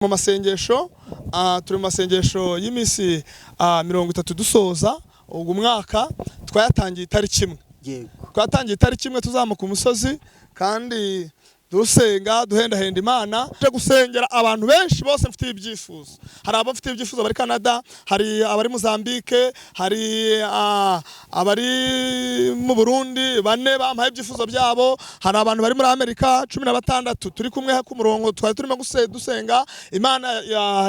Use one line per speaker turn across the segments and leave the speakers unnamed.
mu masengesho turi mu masengesho y'imisi 30 dusoza ubwo mwaka twayatangiye itariki imwe. Twatangiye itariki imwe tuzamuka umusozi kandi dusenga duhendahenda Imana je gusengera abantu benshi bose mfite ibyifuzo. Hari abafite ibyifuzo bari Canada, hari abari Mozambique, hari abari mu Burundi bane bampaye ibyifuzo byabo, hari abantu bari muri Amerika 16 turi kumwe ku murongo twari turimo dusenga Imana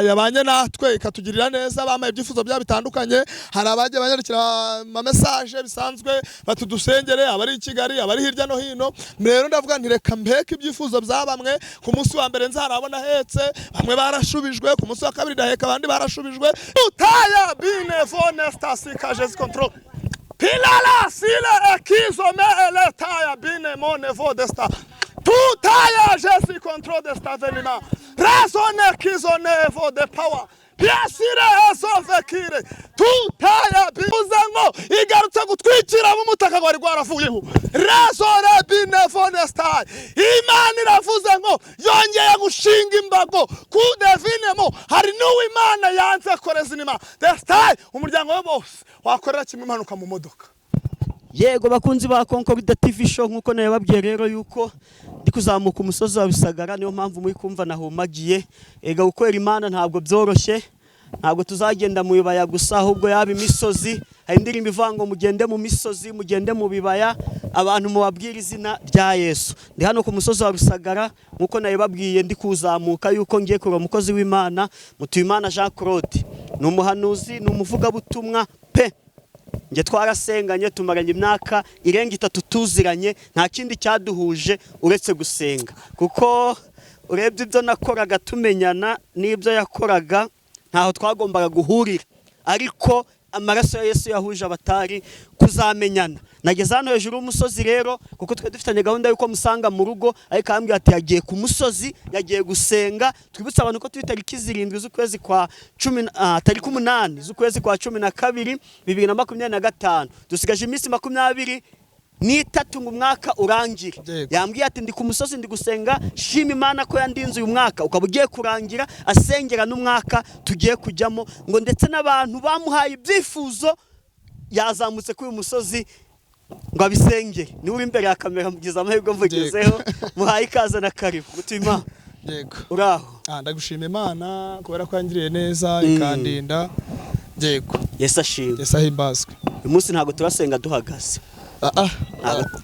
yabanye natwe ikatugirira neza bampaye ibyifuzo byabo bitandukanye. Hari abaje banyarukira ama message bisanzwe batudusengere abari i Kigali abari hirya no hino. Rero ndavuga nti reka mbeke ibyifuzo byabamwe ku munsi wa mbere nzarabona hetse bamwe barashubijwe ku munsi wa kabiri daheka abandi barashubijwe. Utaya bine fonesta sika Jésus control pilala sile ekizome eletaya bine monevo desta tutaya Jésus control desta venima razone kizonevo de power Piasire asofekire tutaya bizango igarutse gutwikira mu mutaka gwari gwarafuyeho razore bine fonesta Imana iravuze ngo yongeye gushinga imbago ku devinemo hari n'uwo Imana yanze koreza inima destai umuryango we bose wakorera kimwe impanuka mu modoka.
Yego bakunzi ba Concord TV show nkuko naye babwiye rero yuko ndi kuzamuka umusozi wa Bisagara niyo mpamvu muri kumva nahumagiye ega gukorera Imana ntabwo byoroshye ntabwo tuzagenda mu bibaya gusa ahubwo yaba imisozi hari indirimbo ivango mugende mu misozi mugende mu bibaya abantu mubabwira izina rya Yesu. Ndi hano ku musozi wa Bisagara nkuko naye babwiye ndi kuzamuka yuko ngiye kureba umukozi w'Imana Mutuyimana Jean Claude ni umuhanuzi ni umuvuga butumwa pe nge twarasenganye tumaranye imyaka irenga 3 tuziranye nta kindi cyaduhuje uretse gusenga kuko urebye ibyo nakoraga tumenyana n'ibyo yakoraga ntaho twagombaga guhurira ariko amaraso ya Yesu yahuje abatari kuzamenyana. Nageze hano hejuru y'umusozi rero kuko twe dufitanye gahunda yuko musanga mu rugo ariko ambwiye ati yagiye ku musozi yagiye gusenga. Twibutsa abantu ko twitariki 7 z'ukwezi kwa 10 tariki 8 z'ukwezi kwa 12 2025 dusigaje iminsi 23 ngo umwaka urangire. Yambwiye ati ndi ku musozi ndi gusenga shima Imana ko yandinze uyu mwaka ukaba ugiye kurangira asengera n'umwaka tugiye kujyamo ngo ndetse n'abantu bamuhaye ibyifuzo yazamutse kuri uyu musozi ngo abisengere. Ni uri imbere ya kamera mugize amahirwe mvugezeho muhaye ikaze na karibu Mutuyimana.
Yego
uraho
ndagushima Imana kubera ko yangiriye neza ikandinda. Yego
Yesu ashimwe
Yesu ahimbazwe.
uyu munsi ntago turasenga duhagaze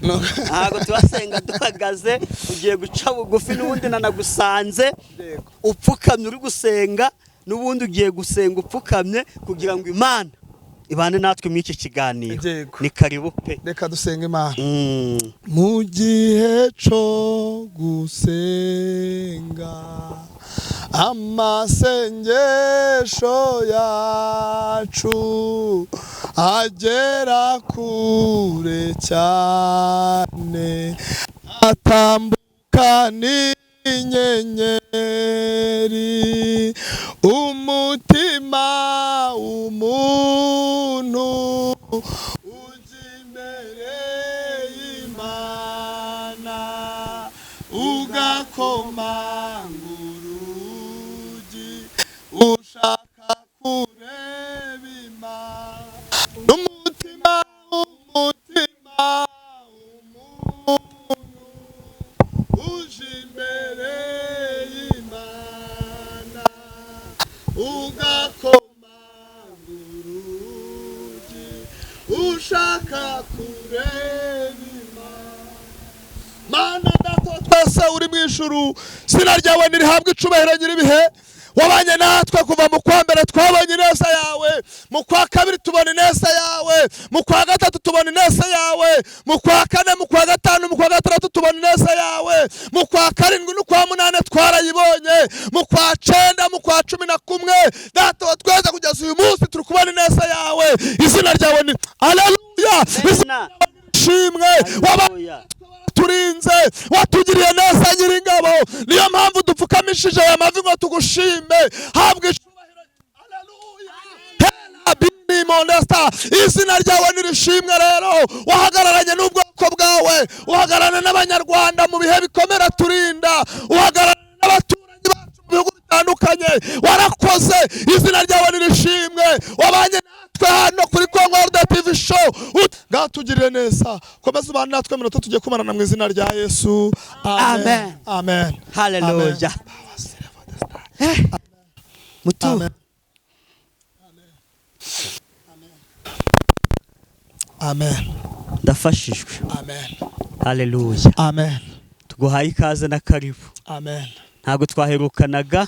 ntago turasenga duhagaze ugiye guca bugufi n'ubundi nanagusanze upfukamye uri gusenga n'ubundi ugiye gusenga upfukamye kugira ngo Imana ibane natwe mu iki kiganiro. Ni karibu pe
reka dusenga Imana. Mu gihe cyo gusenga amasengesho yacu agera kure cyane atambuka n'inyenyeri umutima umuntu ujya imbere y'Imana ugakomanga urugi ushaka kureba Imana n'umutima umuntu uje imbere y'Imana ugakomanga urugi ushaka kureba Imana. Mana data twese uri mu ijuru sina ryawe nirihabwe icubahiro nyiribihe wabanye natwe kuva mu kwa mbere twabonye neza yawe mu kwa kabiri tubona neza yawe mu kwa gatatu tubona neza yawe mu kwa kane mu kwa gatanu mu kwa gatandatu tubona neza yawe mu kwa karindwi no kwa munane twarayibonye mu kwa 9 mu kwa 11 data tweze kugeza uyu munsi turi kubona neza yawe izina ryawe ni haleluya shimwe turinze watugiriye neza nyiringabo niyo mpamvu dupfukamishije aya mavi ngo tugushime habwe icubahiro. Haleluya bini monesta izina ryawe nirishimwe rero wahagararanye n'ubwoko bwawe uhagararana n'abanyarwanda mu bihe bikomera turinda uhagararana n'abaturanyi bacu mu bihugu bitandukanye warakoze izina ryawe nirishimwe wabanye natwe hano kuri Concorde TV show gatugirire neza komeza ubane natwe minota tugiye kumarana mu izina rya Yesu amen amen
haleluya mutu
amen
ndafashijwe
amen
haleluya
amen
tuguhaye ikaze na karibu
amen
ntago twaherukanaga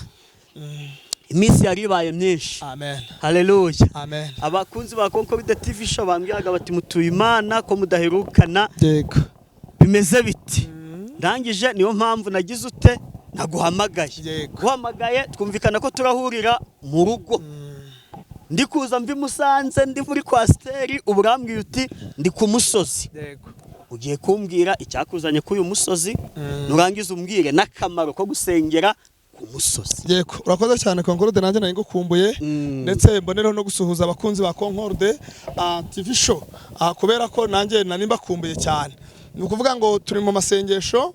iminsi yaribaye myinshi
amen
haleluya
amen
abakunzi ba Concorde TV show bambwiraga bati mutuye Imana ko mudaherukana
yego
bimeze biti ndangije niyo mpamvu nagize ute naguhamagaye
Yego.
guhamagaye twumvikana ko turahurira mu rugo ndi kuza mvi Musanze ndi muri kwasteri uburambwiye uti ndi ku musozi
yego
ugiye kumbwira icyakuzanye k'uyu musozi nurangiza umbwire n'akamaro ko gusengera ku musozi
yego urakoze cyane Concorde nanjye nari ngukumbuye ndetse mbonereho no gusuhuza abakunzi ba Concorde TV show kubera ko nanjye nari mbakumbuye cyane ni ukuvuga ngo turi mu masengesho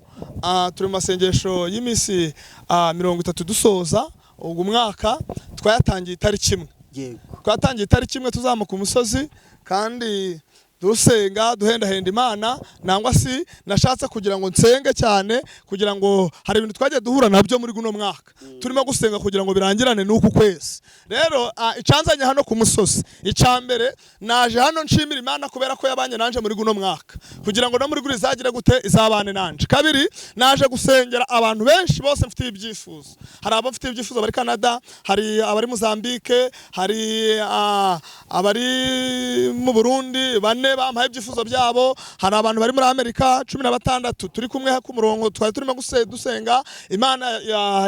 y'imisi 30 dusoza ubwo mwaka twayatangiye itariki imwe
yego
twatangiye itariki imwe tuzamuka umusozi kandi dusenga duhendahenda Imana nangwa si nashatse kugira ngo nsenge cyane kugira ngo hari ibintu twagiye duhura nabyo muri guno mwaka turimo gusenga kugira ngo birangirane n'uku kwezi rero icanzanye hano ku musozi icambere naje hano nshimira Imana kubera ko yabanye nanje muri guno mwaka kugira ngo no muri guri zagira gute izabane nanje kabiri naje gusengera abantu benshi bose mfite ibyifuzo hari abo mfite ibyifuzo bari Canada hari abari Mozambique hari abari mu Burundi bane bampaye ibyifuzo byabo hari abantu bari muri Amerika 16 turi kumwe ku murongo twari turimo dusenga Imana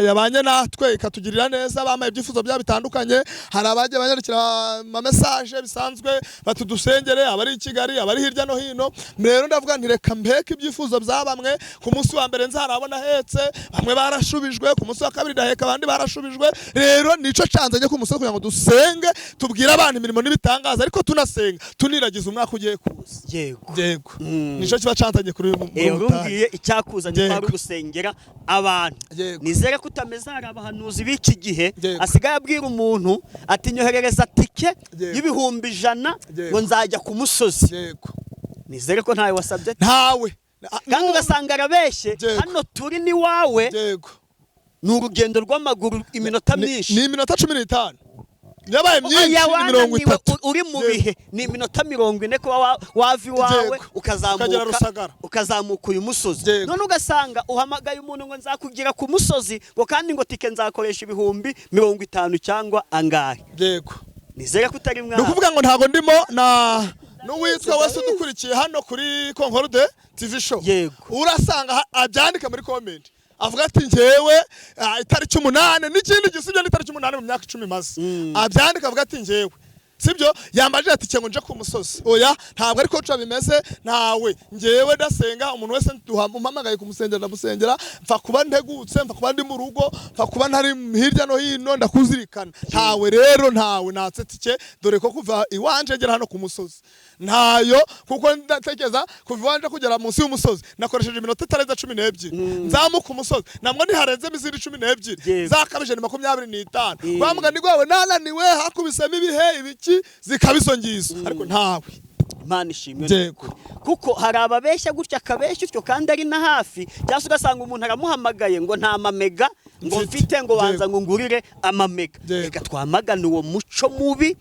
yabanye natwe ikatugirira neza bampaye ibyifuzo byabo bitandukanye hari abaje banyarukira ama message bisanzwe batudusengere abari i Kigali abari hirya no hino rero ndavuga nti reka mbeke ibyifuzo byabamwe ku munsi wa mbere nzarabona hetse bamwe barashubijwe ku munsi wa kabiri daheka abandi barashubijwe rero nico canzanye ku musozi kugira ngo dusenge tubwire abantu imirimo n'ibitangaza ariko tunasenga tuniragiza umwaka ugiye kuza yego nico kiba canzanye kuri uyu
urumbwiye icyakuzanye kwa gusengera abantu nizere ko utameze hari abahanuzi b'iki gihe asigaye abwira umuntu ati nyoherereza tike y'ibihumbi 100 ngo nzajya ku musozi
yego
nizere ko ntawe wasabye
ntawe
kandi ugasanga arabeshye hano turi ni wawe
yego
ni urugendo rw'amaguru iminota myinshi
ni iminota 15 yabaye myinshi 30
uri mu bihe ni iminota 40 ko wavi wawe ukazamuka uyu musozi none ugasanga uhamagaye umuntu ngo nzakugira ku musozi ngo kandi ngo tike nzakoresha ibihumbi 50 cyangwa angahe
yego
nizere ko utari mwana
nukuvuga ngo ntago ndimo na n'uwitwa wese dukurikiye hano kuri Concorde TV show urasanga abyandika muri comment avuga ati ngewe itariki 8 n'ikindi gisibyo n'itariki 8 mu myaka 10 maze abyandika avuga ati ngewe sibyo yambaje ati cyo nje ku musozi oya ntabwo ariko cyo bimeze ntawe ngewe ndasenga umuntu wese umpamagaye kumusengera ndamusengera mfa kuba ntegutse mfa kuba ndi mu rugo mfa kuba ntari hirya no hino ndakuzirikana ntawe rero ntawe natse tike dore ko kuva iwanje ngera hano ku musozi ntayo kuko ndatekeza kuva iwanje kugera munsi y'umusozi nakoresheje iminota 12 nzamuka umusozi namwe ntiharenze miziri 12 zakabije ni 25 bamuga ni gwawe nananiwe hakubisemo ibihe ibiki zikabisongiza ariko ntawe
Imana ishimwe kuko hari ababeshya gutya akabeshya utyo kandi ari na hafi cyangwa ugasanga umuntu aramuhamagaye ngo nta mamega ngo mfite ngo banza ngo ngurire amamega reka twamagana uwo muco mubi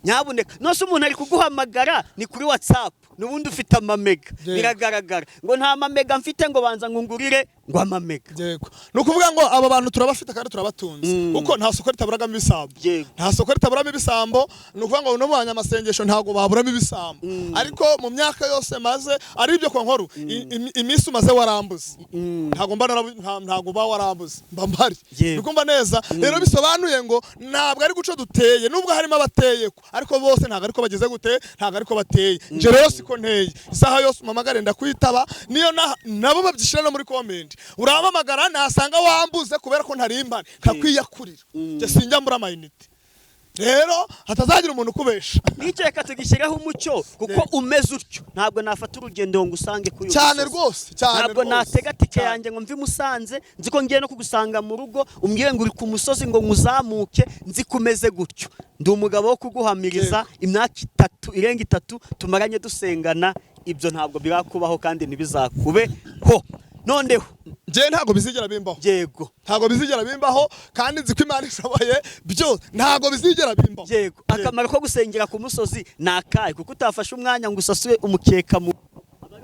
nyabuneka nose umuntu ari kuguhamagara ni kuri WhatsApp nubundi ufite amamega biragaragara ngo nta mamega mfite ngo banza ngo ngurire ngo amamega
yego nukuvuga ngo aba bantu turabafite kandi turabatunze kuko nta soko ritaburagamo ibisambo nta soko ritaburamo ibisambo nukuvuga ngo no banya amasengesho ntago baburamo ibisambo ariko mu myaka yose maze ari ibyo ko nkuru imisi umaze warambuze ntago ba warambuze mbambari nukumva neza rero bisobanuye ngo ntabwo ari guco duteye nubwo harimo abateye ariko bose ntago ariko bageze gute ntago ariko bateye nje rero siko nteye isaha yose umamagare ndakwitaba niyo nabo babyishira no muri comment uramamagara nasanga wambuze kubera ko ntari impane kakwiyakurira je sinjya muri amayinite rero hatazagira umuntu ukubesha.
Nicyo reka tugishyiraho umucyo kuko umeze utyo ntabwo nafata urugendo ngo usange kuri
cyane rwose cyane
ntabwo natega tike yanjye ngo mve Musanze nzi ko ngiye no kugusanga mu rugo umbwire ngo uri ku musozi ngo nguzamuke nzi kumeze gutyo. Ndi umugabo wo kuguhamiriza imyaka 3 irenga 3 tumaranye dusengana, ibyo ntabwo birakubaho kandi ntibizakubeho. Noneho
je ntago bizigera bimbaho.
Yego.
Ntago bizigera bimbaho kandi nzi ko Imana ishoboye byose. Ntago bizigera bimbaho.
Yego. Akamaro ko gusengera ku musozi nakaye kuko utafashe umwanya ngo usasure umukeka mu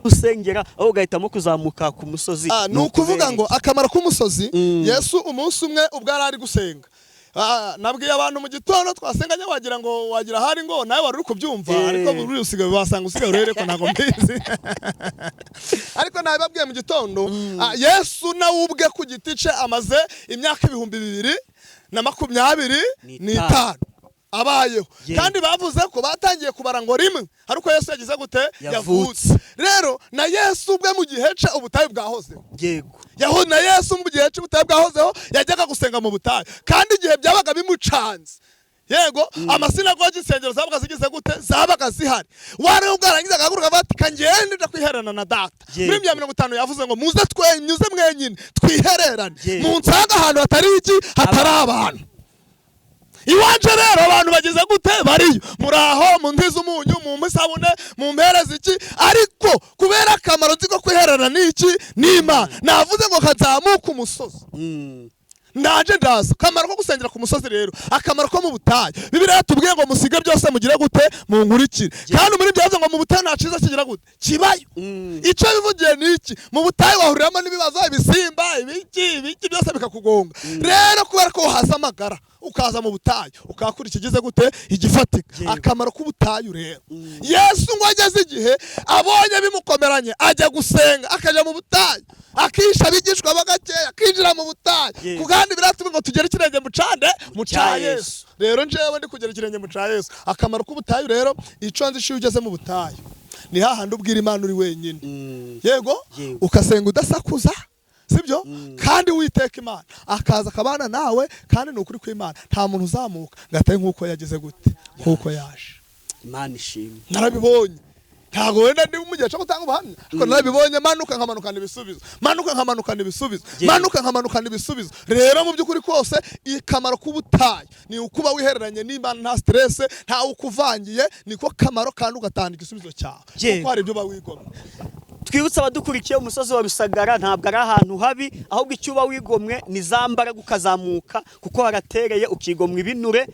usengera aho ugahitamo kuzamuka ku musozi.
Nukuvuga ngo akamaro k'umusozi Yesu umunsi umwe ubwo ari gusenga. Nabwiye abantu mu gitondo twasenganye wagira ngo wagira hari ngo nawe wari uri kubyumva ariko buri usigaye basanga usigaye urere ko ntago mbizi. Ariko nababwiye mu gitondo Yesu nawe ubwe ku giti cye amaze imyaka 2025 abayeho kandi bavuze ko batangiye kubara ngo rimwe ariko Yesu yagize gute yavutse. Rero na Yesu ubwe mu gihe cye ubutayu bwahozeho.
Yego.
Yaho na Yesu mu gihe cye ubutayu bwahozeho yajyaga gusenga mu butayu kandi igihe byabaga bimucanze. Yego amasinagogi insengero zabaga zigize gute zabaga zihari. Wari ubwarangiza agaguruka bati kangende ndakwiherana na data. Muri 50 yavuze ngo muze twenyuze mwenyine twihererane mu nsanga ahantu hatari iki hatari abantu. Iwanje rero abantu bagize gute bariyo muraho mu ntiza umunyu mu musabune mu mpereza iki ariko kubera akamaro nziko kwiherana n'iki n'Imana navuze ngo kazamuka umusozi. Ndaje ndaza akamaro ko gusengera ku musozi rero akamaro ko mu butayu Bibiliya tubwiye ngo musige byose mugire gute mu nkurikire kandi muri byavuze ngo mu butayu naciza kigira gute kibayo. Ico bivugiye niki mu butayu wahuriramo n'ibibazo ibisimba ibiki byose bikakugonga. Rero kubera ko haza amagara ukaza mu butayu ukakura ikigize gute igifatika. Akamaro k'ubutayu rero Yesu ngo ageze igihe abonye bimukomeranye ajya gusenga akaja mu butayu akisha bigishwa bagakeya akinjira mu butayu kandi biratuma ngo tugere ikirenge mu cande mu ca Yesu. Rero njewe ndi kugera ikirenge mu ca Yesu. Akamaro k'ubutayu rero ico nzi cyo ugeze mu butayu ni hahandi ubwira Imana uri wenyine. Yego ukasenga udasakuza sibyo kandi witeka Imana akaza akabana nawe kandi nukuri kw'Imana nta muntu uzamuka ngataye nkuko yageze gute nkuko yaje.
Imana ishimwe.
Narabibonye ntago wenda ndi umugihe cyo gutanga ubuhamya ariko narabibonye manuka nkamanukana ibisubizo manuka nkamanukana ibisubizo manuka nkamanukana ibisubizo. Rero mu byukuri kose ikamaro k'ubutayu ni ukuba wihereranye n'Imana nta stress nta ukuvangiye niko kamaro kandi ugatanga igisubizo cyawe kuko hari ibyo bawigomwe.
Twibutsa abadukurikiye umusozi wa Rusagara ntabwo ari ahantu habi ahubwo icyo uba wigomwe ni zambaraga ukazamuka kuko haratereye ukigomwa ibinure.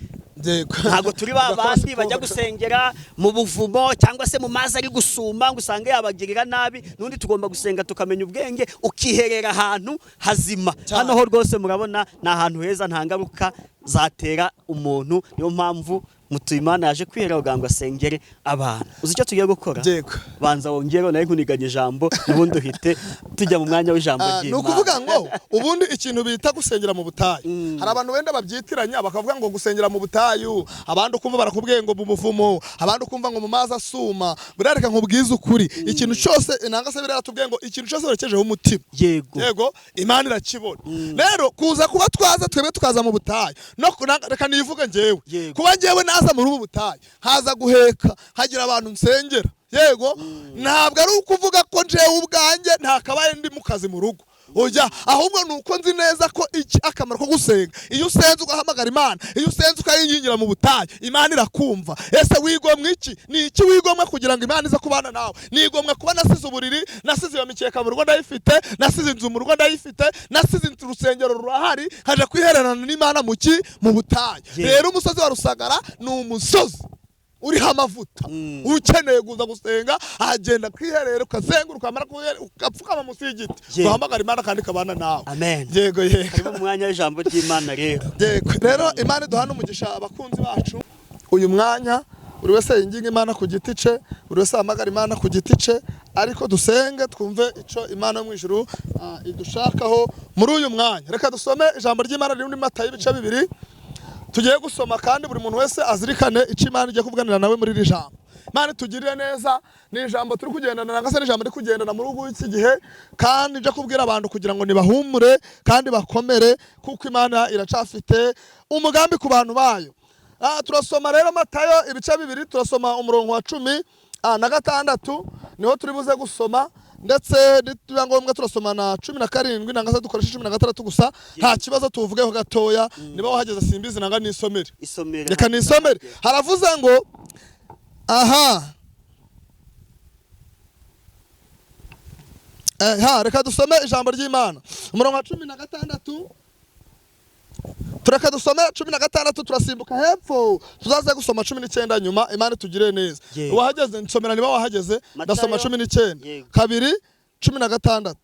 Ntabwo turi babandi bajya gusengera mu buvumo cyangwa se mu mazi ari gusuma ngo usange yabagirira nabi. Nundi tugomba gusenga tukamenya ubwenge ukiherera ahantu hazima. Hano ho rwose murabona na ahantu heza nta ngaruka zatera umuntu. Niyo mpamvu Mutuyimana yaje kwihera uganga asengere abantu. Uzi icyo tugiye gukora? Banza wongero naye nkuniganye ijambo ubundi uhite tujya mu mwanya w'ijambo ry'Imana.
Nukuvuga ngo ubundi ikintu bita gusengera mu butayu hari abantu wenda babyitiranya bakavuga ngo gusengera mu butayu abandi ukumva barakubwiye ngo mu buvumo abandi ukumva ngo mu mazi asuma. Burareka nkubwiza ukuri ikintu cyose inanga se biratubwiye ngo ikintu cyose barekejeho umutima. Yego Imana irakibona. Rero kuza kuba twaza twebwe tukaza mu butayu no reka nivuge njewe kuba njewe naza muri ubu butayu haza guheka hagira abantu nsengera. Yego ntabwo ari ukuvuga ko njewe ubwanjye nta kabaye ndi mu kazi mu rugo oya ahubwo nuko nzi neza ko iki akamaro ko gusenga iyo usenze ugahamagara Imana iyo usenze ukayingingira mu butayu Imana irakumva. Ese wigomwe iki ni iki wigomwe kugira ngo Imana iza kubana nawe? Nigomwe kuba nasize uburiri nasize iyo mikeka mu rugo ndayifite nasize inzu mu rugo ndayifite nasize urusengero rurahari haje kwihererana n'Imana mu butayu. Rero umusozi wa Rusagara ni umusozi uriho amavuta ukeneye kuza gusenga agenda kwiherera ukazenguruka amara ukapfukama munsi y'igiti uhamagara Imana kandi kabana nawe.
Amen.
Yego
mu mwanya w'ijambo ry'Imana rero.
Rero Imana duhana umugisha abakunzi bacu uyu mwanya buri wese yinginga Imana ku giti cye buri wese ahamagara Imana ku giti cye ariko dusenge twumve ico Imana yo mu ijuru idushakaho muri uyu mwanya. Reka dusome ijambo ry'Imana riri muri Matayo ibice 2 tugiye gusoma kandi buri muntu wese azirikane ico Imana igiye kuvuganira nawe muri iri jambo. Imana tugirire neza ni ijambo turi kugendana nangase ni ijambo riri kugendana mu rugo iki gihe kandi nje kubwira abantu kugira ngo nibahumure kandi bakomere kuko Imana iracafite umugambi ku bantu bayo. turasoma rero Matayo ibice bibiri, turasoma umurongo wa 16 niho turi buze gusoma, ndetse niba ngombwa turasoma na 17 nanga dukoresha 16 gusa, nta kibazo tuvugeho gatoya. Niba wahageze simbizi nanga nisomere, reka nisomere. Haravuze ngo reka dusome ijambo ry'Imana umurongo wa 16. Tureka dusome 16 turasimbuka hepfo tuzaze gusoma 19 nyuma. Imana tugire neza. Wahageze nsomera, niba wahageze ndasoma 19 kabiri 16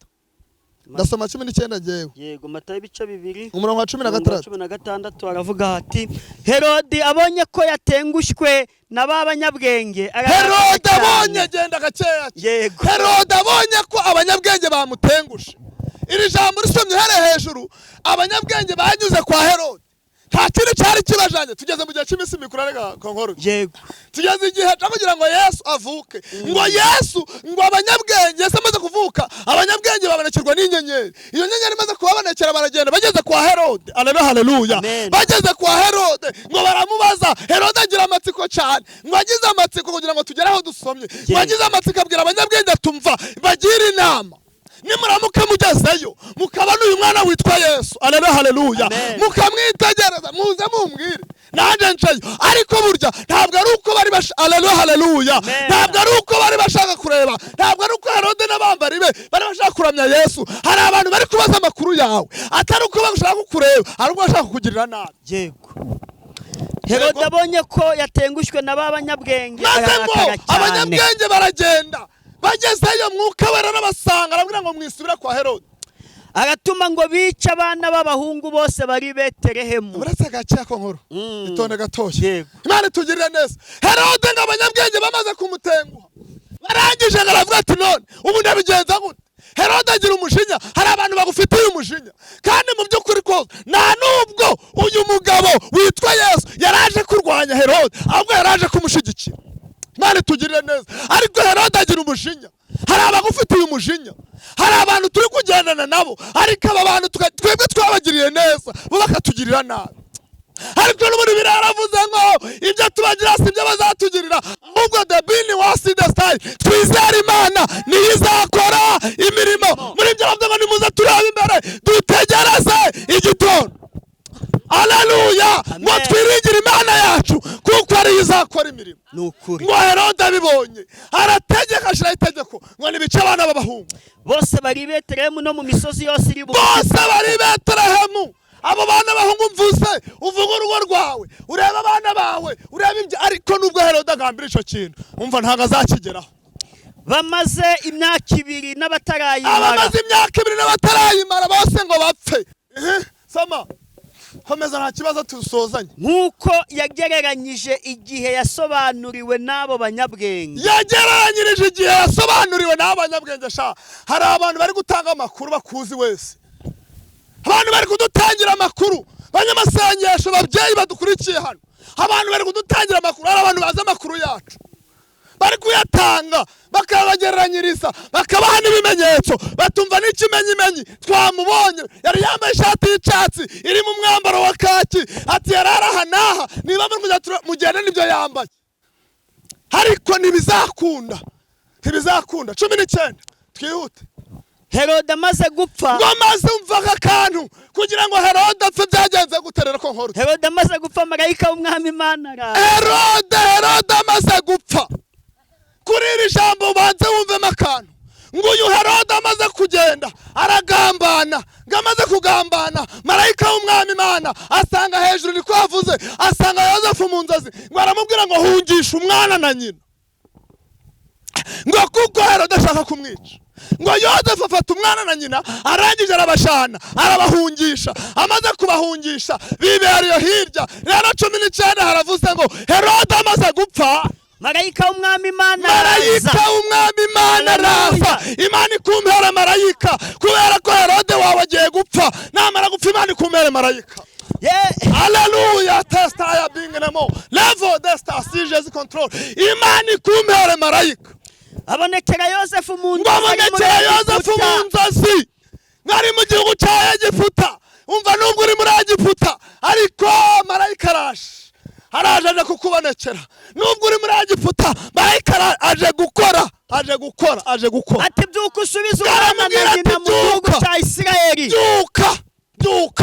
ndasoma 19 jewe.
Yego, Matayo ibice bibiri
umurongo wa
16 aravuga ati Herode abonye ko yatengushwe n'abanyabwenge.
Herode abonye genda gakeya.
Yego,
Herode abonye ko abanyabwenge bamutengushe. Iri jambo risomye here hejuru, abanyabwenge banyuze kwa Herode, nta kintu cyari kibajanye. Tugeze mu gihe cy'iminsi mikuru arega konkoro.
Yego,
tugeze igihe cyo kugira ngo Yesu avuke. Ngo Yesu, ngo abanyabwenge Yesu amaze kuvuka, abanyabwenge babonekirwa n'inyenyeri. Iyo nyenyeri imaze kubabonekera baragenda bageze kwa Herode. Haleluya. Bageze kwa Herode ngo baramubaza. Herode agira amatsiko cyane, ngo agize amatsiko kugira ngo tugere aho dusomye. Ngo agize amatsiko abwira abanyabwenge atumva bagira inama, nimuramuke mugezeyo mukabana uyu mwana witwa Yesu. Haleluya. Mukamwitegereza muze mumbwire nanje ncayo. Ariko burya ntabwo ari uko bari haleluya, ntabwo ari uko bari bashaka kureba, ntabwo ari uko Herode n'abambari be bari bashaka kuramya Yesu. Hari abantu bari kubaza amakuru yawe, atari uko bashaka kukureba, ari uko bashaka kugirira nabi.
Yego, Herode abonye ko yatengushwe n'abanyabwenge,
abanyabwenge baragenda. Bagezeyo mwuka wera n'abasanga arabwira ngo mwisubira kwa Herode.
Agatuma ngo bice abana b'abahungu bose bari Betelehemu.
Uretse gace ko nkuru itonde gatoshye. Imana tugirire neza. Herode ng'abanyabwenge bamaze kumutenguha, barangije ngaravuga ati none ubu ndabigenza gute? Herode agira umujinya. Hari abantu bagufitiye umujinya, kandi mu by'ukuri ko nta nubwo uyu mugabo witwa Yesu yaraje kurwanya Herode, ahubwo yaraje kumushyigikira. Imana tugirire neza. Ariko Herode agira umujinya. Hari abagufitiye umujinya, hari abantu turi kugendana nabo, ariko aba bantu twebwe twabagiriye neza bo bakatugirira nabi. Ariko n'ubundi biravuze ngo ibyo tubagira si ibyo bazatugirira, ahubwo the being was in the sky. Twizere Imana niyo izakora imirimo. Muri ibyo bavuze ngo nimuze turebe imbere dutegereze igitondo. Haleluya. Ngo twiringire Imana yacu kuko ari izakora imirimo.
Nukuri.
Ngo Herode abibonye arategeka ashira itegeko ngo nibice abana b'abahungu
bose bari Betelehemu no mu misozi yose iri
bose bari Betelehemu. Abo bana bahungu mvuze uvuga urugo rwawe, ureba abana bawe, ureba ibyo. Ariko nubwo Herode agambira ico kintu umva ntago azakigeraho.
Bamaze imyaka 2 n'abatarayimara.
Abamaze imyaka 2 n'abatarayimara bose ngo bapfe. Sama komeza nta kibazo tusozanye.
Nkuko yagereranyije igihe yasobanuriwe n'abo banyabwenge.
Yagereranyirije igihe yasobanuriwe n'abo banyabwenge. Sha hari abantu bari gutanga amakuru bakuzi wese, abantu bari kudutangira amakuru, banyamasengesho, babyeyi badukurikiye hano, abantu bari kudutangira amakuru. Hari abantu baza amakuru yacu bari kuyatanga bakabagereranyiriza, bakabaha n'ibimenyetso, batumva n'ikimenyimenyi. Twamubonye yari yambaye ishati y'icyatsi iri mu mwambaro wa kaki, ati yararaha naha niba mugende n'ibyo yambaye. Ariko ntibizakunda 19 twihute.
Herode amaze gupfa,
ngo maze umvaga akantu kugira ngo Herode apfe byagenze guterera ko nkuru.
Herode amaze gupfa, marayika w'umwami Imana araza.
Herode amaze gupfa. Kuri iri jambo banze wumvemo akantu, ngo uyu Herode amaze kugenda aragambana. Ngamaze kugambana, marayika w'umwami Imana asanga hejuru, niko yavuze, asanga Yosefu mu nzozi, ngo aramubwira ngo hungisha umwana na nyina, ngo kuko Herode ashaka kumwica. Ngo Yosefu afata umwana na nyina, arangije arabashana, arabahungisha. Amaze kubahungisha bibereye hirya. Rero 19 haravuze ngo Herode amaze gupfa,
marayika w'umwami Imana
araza. Imana ikumpera marayika, kubera ko Herode wawe agiye gupfa. Namara gupfa Imana ikumpera marayika. Haleluya. Testa ya bingenemo level desta si Jesus control. Imana ikumpera marayika.
Abonekera Yosefu mu
nzozi, ngari mu gihugu cya Egiputa. Umva nubwo uri muri Egiputa, ariko marayika araje araje aje kukubonekera nubwo uri muri Egiputa marayika aje gukora
ati byuka usubize umwana na nyina mu gihugu cya Isirayeli
byuka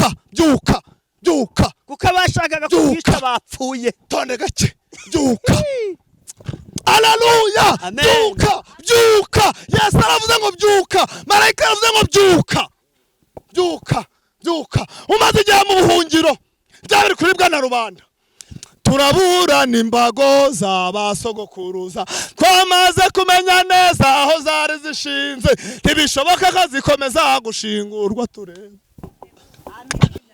kuko abashakaga kumwica bapfuye
tonde gake byuka Haleluya byuka Yesu aravuze ngo byuka marayika aravuze ngo byuka umaze igihe mu buhungiro byabiri kuribwa na rubanda turaburana imbago z'abasogokuruza twamaze kumenya neza aho zari zishinze ntibishoboka ko zikomeza gushingurwa turebe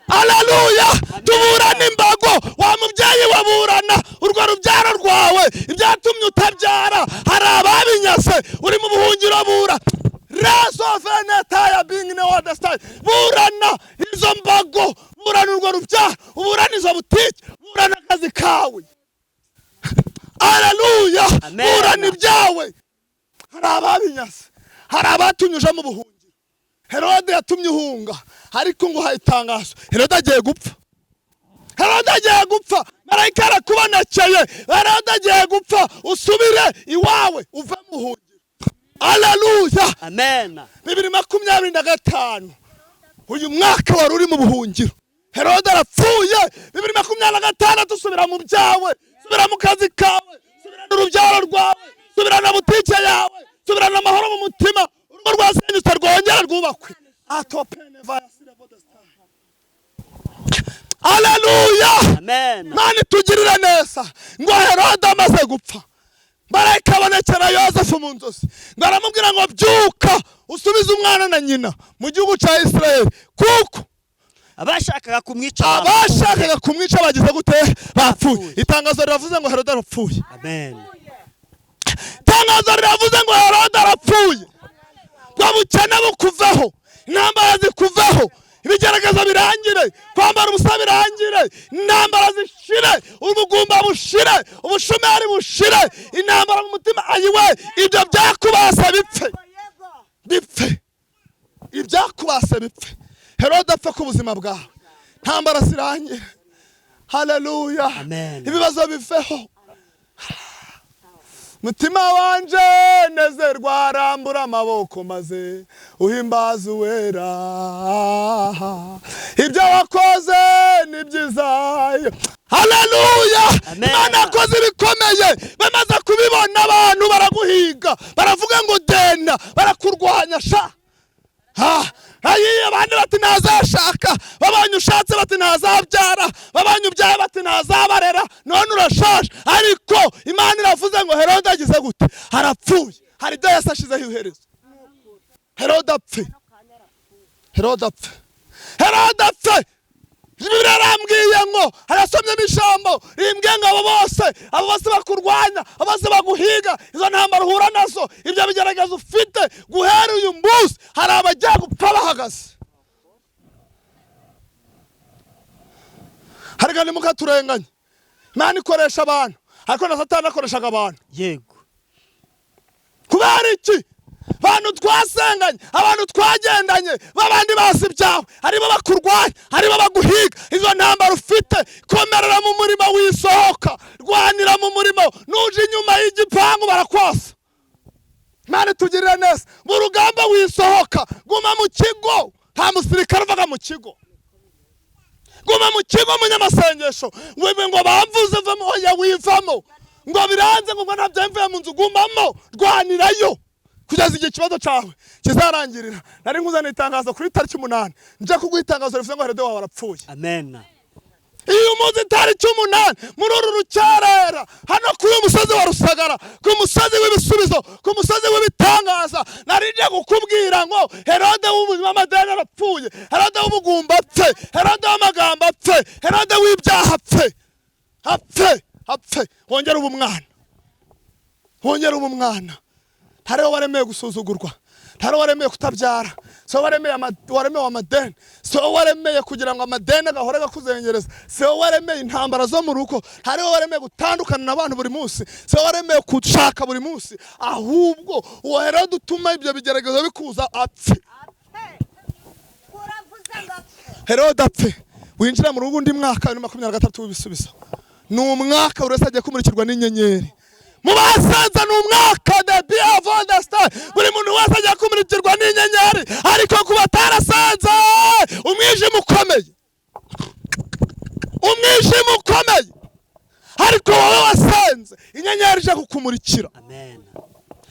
Haleluya tuburana imbago wa mubyeyi waburana urwo rubyaro rwawe ibyatumye utabyara hari ababinyase uri mu buhungiro bura reso veneta ya being no understand burana izo mbago burana urwo rubyaro burana izo butike burana akazi kawe Haleluya burana ibyawe hari ababinyase hari abatunyuje mu buhungiro Herode yatumye uhunga ariko ngo hayitangazo Herode agiye gupfa marayika arakubonekeye Herode agiye gupfa usubire iwawe uve mu buhungiro Haleluya
amen
2025 uyu mwaka wari uri mu buhungiro Herode arapfuye 2026 usubira mu byawe subira mu kazi kawe subira n'urubyaro rwawe subira na butike yawe subira n'amahoro mu mutima urugo rwasenyutse rwongera rwubakwe atopene vayasire bodestar Haleluya
amen
mani tugirira neza ngo Herode amaze gupfa marayika abonekera Yosefu mu nzozi ngo aramubwira ngo byuka usubize umwana na nyina mu gihugu cya Isirayeli kuko
abashakaga kumwica
bagize gute bapfuye itangazo riravuze ngo Herode arapfuye
amen
itangazo riravuze ngo Herode arapfuye bukene bukuveho intambara zikuveho ibigeragezo birangire kwambara ubusa birangire intambara zishire ubugumba bushire ubushomeri bushire intambara mu mutima ayiwe ibyo byakubase bipfe ibyakubase bipfe Herode apfa ku buzima bwawe intambara zirangire Haleluya ibibazo biveho mutima wanje nezerwa arambura amaboko maze uhimbaza uwera ibyo wakoze ni byiza Haleluya Imana yakoze ibikomeye bamaze kubibona abantu baraguhiga baravuga ngo denda barakurwanya sha ayiye abandi bati ntazashaka babanye ushatse bati ntazabyara babanye ubyaye bati ntazabarera none urashaje ariko Imana iravuze ngo Herode agize gute harapfuye hari ibyo Yesu ashizeho iherezo Herode apfe Bibiliya yarambwiye ngo harasomyemo ijambo rimbwiye ngo abo bose bakurwanya abo bose baguhiga izo ntambara uhura nazo ibyo bigeragezo ufite guhera uyu munsi hari abagiye gupfa bahagaze harigana mukaturenganya Imana ikoresha abantu ariko na Satani akoreshaga abantu
yego
kubera iki abantu twasenganye abantu twagendanye babandi basi byawe aribo bakurwanya aribo baguhiga izo ntambara ufite komerera mu murimo wisohoka rwanira mu murimo nuje inyuma y'igipangu barakwasa Imana tugirira neza mu rugamba wisohoka guma mu kigo nta musirikare uvaga mu kigo guma mu kigo munyamasengesho ngo bamvuze vamo oya wivamo ngo biranze ngo nabyemvuye mu nzu gumamo rwanirayo kugeza igihe ikibazo cyawe kizarangirira nari nkuzana itangazo kuri tariki 8 nje kuguha itangazo rivuze ngo Herode wawe arapfuye
amen
iyo muzi tariki 8 muri uru rucyarera hano kuri uyu musozi wa Rusagara ku musozi w'ibisubizo ku musozi w'ibitangaza narije gukubwira ngo Herode w'ubuzima amadeni arapfuye Herode w'ubugumba apfe Herode w'amagambo apfe Herode w'ibyaha apfe wongera ubumwana hariho waremeye gusuzugurwa hariho waremeye kutabyara so waremeye amadeni so waremeye kugira ngo amadeni agahore gakuzengereza so waremeye intambara zo mu rugo hariho waremeye gutandukana n'abantu buri munsi so waremeye kushaka buri munsi ahubwo uwo Herode utuma ibyo bigeragezo bikuza apfe Herode apfe winjira mu rugo undi mwaka wa 2023 w'ibisubizo ni umwaka buri wese agiye kumurikirwa n'inyenyeri. Mu basenze ni umwaka de beyond the star, buri muntu wese agiye kumurikirwa n'inyenyeri. Ariko ku batarasenze umwijima ukomeye, umwijima ukomeye. Ariko wowe wasenze inyenyeri ije kukumurikira.
Amen.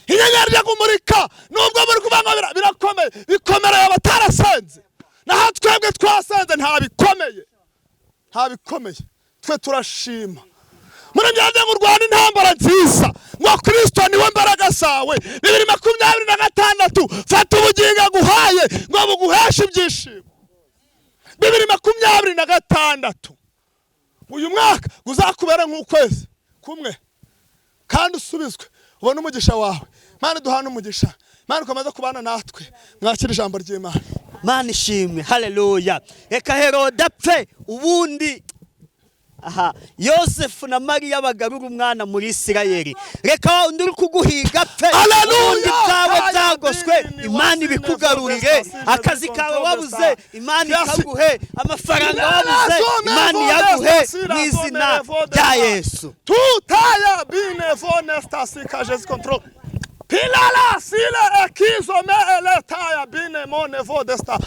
Inyenyeri ije kumurika, nubwo muri kuvuga ngo birakomeye, bikomereye abatarasenze. Naho twebwe twasenze nta bikomeye, nta bikomeye. Twe turashima. Muri ngende mu Rwanda intambara nziza, ngo Kristo niwe mbaraga zawe. 2026 fata ubugingo aguhaye ngo buguheshe ibyishimo. 2026 uyu mwaka uzakubera nk'ukwezi kumwe kandi usubizwe ubone umugisha wawe. Mana duhana umugisha, Mana ukomeza kubana natwe. Mwakira ijambo ry'Imana.
Mana ishimwe, haleluya. Reka Herode apfe ubundi Yosefu na Mariya bagarura umwana muri Isirayeli. Reka wa undi uri kuguhiga apfe ubundi bwawe byagoswe, Imana ibikugarurire. Akazi kawe wabuze, Imana ikaguhe. Amafaranga wabuze, Imana yaguhe mu izina rya Yesu.
Tutaya bine vonesta sika Jésus control. Pilala sile ekizo me eletaya bine mone vodesta.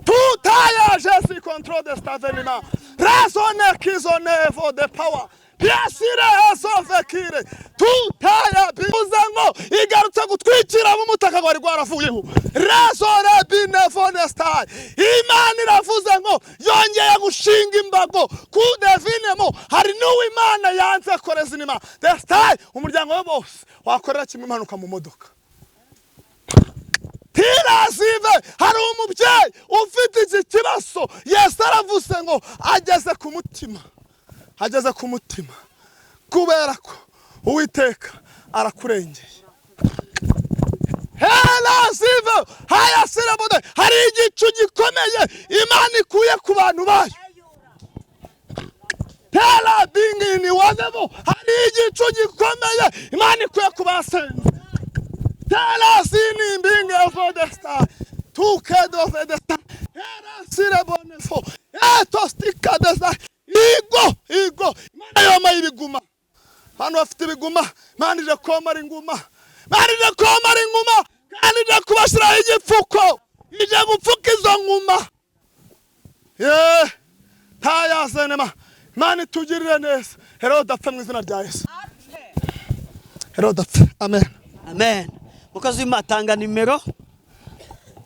Tutaya Jésus control desta venima. Razone kizone vo de power. Piasire esofekire. Tutaya bizango igarutse gutwikira mu mutaka gwari gwaravuyeho. Razone bine vonesta. Imana iravuze ngo yongeye gushinga imbago ku devinemo. Hari n'uwo Imana yanze koreza inima. Desta umuryango we bose wakorera kimwe impanuka mu modoka. Tirazive hari umubyeyi ufite iki kibazo. Yesu aravuze ngo ageze ku mutima, ageze ku mutima, kubera ko Uwiteka arakurengeye. Helazive hayasirabode hari igicu gikomeye Imana ikuye ku bantu bayo. Tela bingini wazemo hari igicu gikomeye Imana ikuye ku basenze. Tela sini mbinge of the star. Tu kedo of the star. Era sire bonefo. Eto stika the star. Igo. Imana yoma ibiguma. Manu afite ibiguma. Imana ije komara inguma. Imana ije komara inguma. Kandi ije kubashira igipfuko. Ije gupfuka izo nguma. Taya zenema. Imana itugirire neza. Herode apfe mu izina rya Yesu. Herode apfe. Amen.
Amen. Mukazi matanga nimero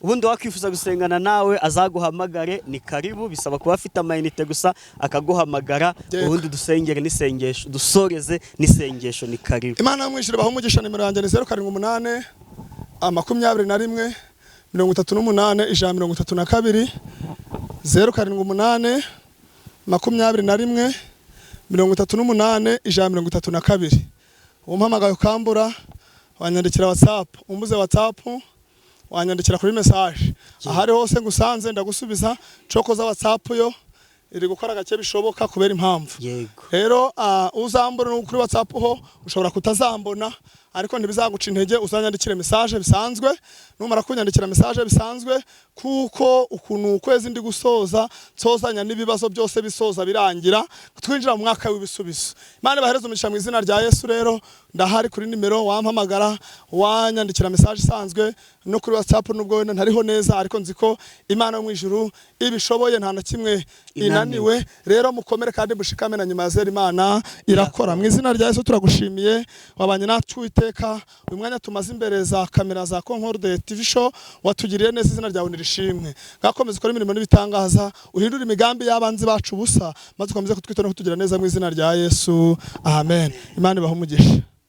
ubundi wakwifuza gusengana nawe azaguhamagare, ni karibu. Bisaba kuba afite amayinite gusa akaguhamagara, ubundi dusengere n'isengesho, dusoreze n'isengesho. Ni karibu.
Imana mwishire baho umugisha. Nimero yanjye ni 078 21 38 132 078 21 38 132. Umpamagaye ukambura wanyandikira WhatsApp, umbuze WhatsApp wanyandikira kuri message. Ahari hose ngusanze ndagusubiza. Cokoza WhatsApp yo iri gukora gake bishoboka kubera impamvu.
Yego.
Rero uzambura no kuri WhatsApp ho ushobora kutazambona, ariko ntibizaguca intege. Uzanyandikire message bisanzwe, numara kunyandikira message bisanzwe, kuko ukuntu ukwezi ndi gusoza nsozanya n'ibibazo byose bisoza birangira twinjira mu mwaka w'ibisubizo. Imana bahereza umugisha mu izina rya Yesu. Rero ndahari kuri nimero, wampamagara wanyandikira message isanzwe no kuri WhatsApp. Nubwo wenda ntariho neza, ariko nziko Imana yo mu ijuru ibishoboye nta na kimwe inaniwe. Rero mukomere kandi mushikame, na nyuma ya zera Imana irakora. Mu izina rya Yesu turagushimiye, wabanye natwe Uwiteka. Uyu mwanya tumaze imbere za kamera za Concorde TV show, watugiriye neza, izina ryawe nirishimwe. Gakomeza ukora imirimo n'ibitangaza, uhindura imigambi y'abanzi bacu busa, maze ukomeze kutwitona kutugira neza mu izina rya Yesu. Amen. Imana ibahe umugisha.